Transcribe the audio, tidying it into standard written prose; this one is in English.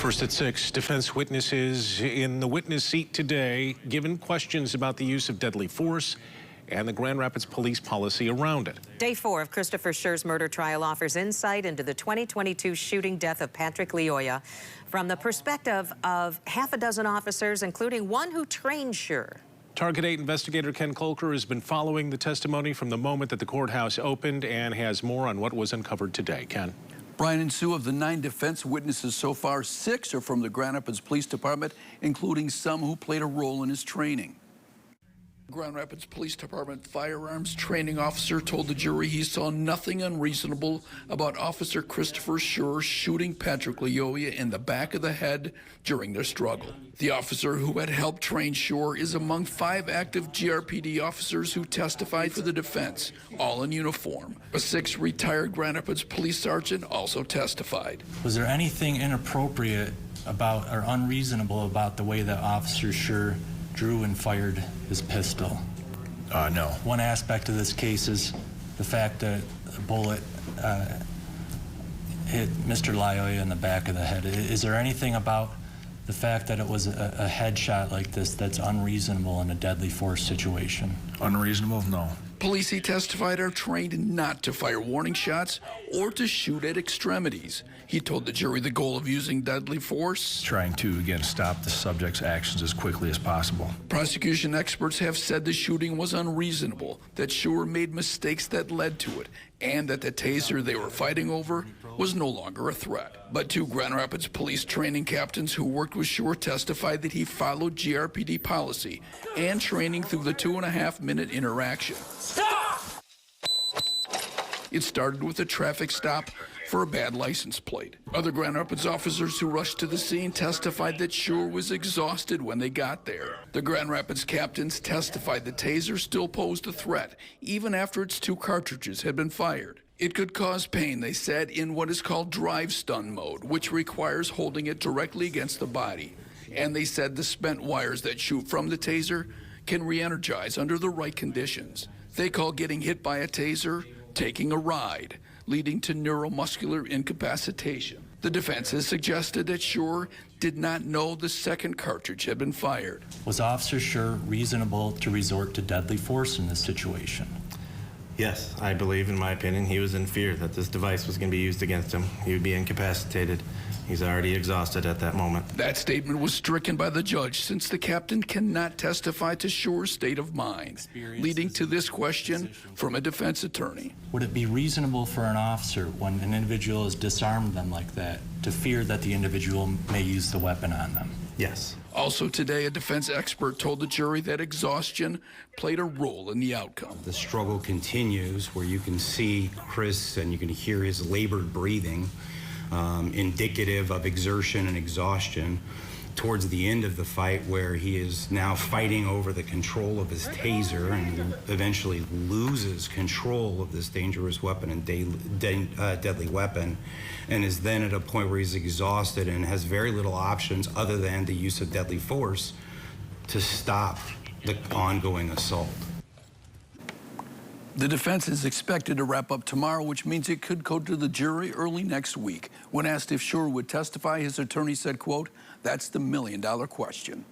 First at 6, defense witnesses in the witness seat today, given questions about the use of deadly force and the Grand Rapids police policy around it. Day 4 of Christopher Schurr's murder trial offers insight into the 2022 shooting death of Patrick Lyoya from the perspective of half a dozen officers, including one who trained Schurr. Target 8 investigator Ken Kolker has been following the testimony from the moment that the courthouse opened and has more on what was uncovered today. Ken. Brian and Sue, of the 9 defense witnesses so far, 6 are from the Grand Rapids Police Department, including some who played a role in his training. Grand Rapids Police Department firearms training officer told the jury he saw nothing unreasonable about Officer Christopher Schurr shooting Patrick Lyoya in the back of the head during their struggle. The officer who had helped train Schurr is among 5 active GRPD officers who testified for the defense, all in uniform. A 6th retired Grand Rapids police sergeant also testified. Was there anything inappropriate about or unreasonable about the way that Officer Schurr drew and fired his pistol? No. One aspect of this case is the fact that a bullet hit Mr. Lyoya in the back of the head. Is there anything about the fact that it was a headshot like this that's unreasonable in a deadly force situation? Unreasonable? No. Police, he testified, are trained not to fire warning shots or to shoot at extremities. He told the jury the goal of using deadly force: Trying to, again, stop the subject's actions as quickly as possible. Prosecution experts have said the shooting was unreasonable, that Schurr made mistakes that led to it, and that the taser they were fighting over was no longer a threat. But 2 Grand Rapids police training captains who worked with Schurr testified that he followed GRPD policy and training through the 2.5-minute interaction. Stop! It started with a traffic stop for a bad license plate. Other Grand Rapids officers who rushed to the scene testified that Schurr was exhausted when they got there. The Grand Rapids captains testified the taser still posed a threat, even after its 2 cartridges had been fired. It could cause pain, they said, in what is called drive stun mode, which requires holding it directly against the body. And they said the spent wires that shoot from the taser can re-energize under the right conditions. They call getting hit by a taser taking a ride, leading to neuromuscular incapacitation. The defense has suggested that Schurr did not know the 2nd cartridge had been fired. Was Officer Schurr reasonable to resort to deadly force in this situation? Yes, I believe, in my opinion, he was in fear that this device was going to be used against him. He would be incapacitated. He's already exhausted at that moment. That statement was stricken by the judge since the captain cannot testify to Schurr's state of mind, leading to this question from a defense attorney. Would it be reasonable for an officer, when an individual has disarmed them like that, to fear that the individual may use the weapon on them? Yes. Also today, a defense expert told the jury that exhaustion played a role in the outcome. The struggle continues, where you can see Chris and you can hear his labored breathing, indicative of exertion and exhaustion, towards the end of the fight, where he is now fighting over the control of his taser and eventually loses control of this dangerous weapon and deadly weapon, and is then at a point where he's exhausted and has very little options other than the use of deadly force to stop the ongoing assault. The defense is expected to wrap up tomorrow, which means it could go to the jury early next week. When asked if Schurr would testify, his attorney said, quote, "That's the $1 million question."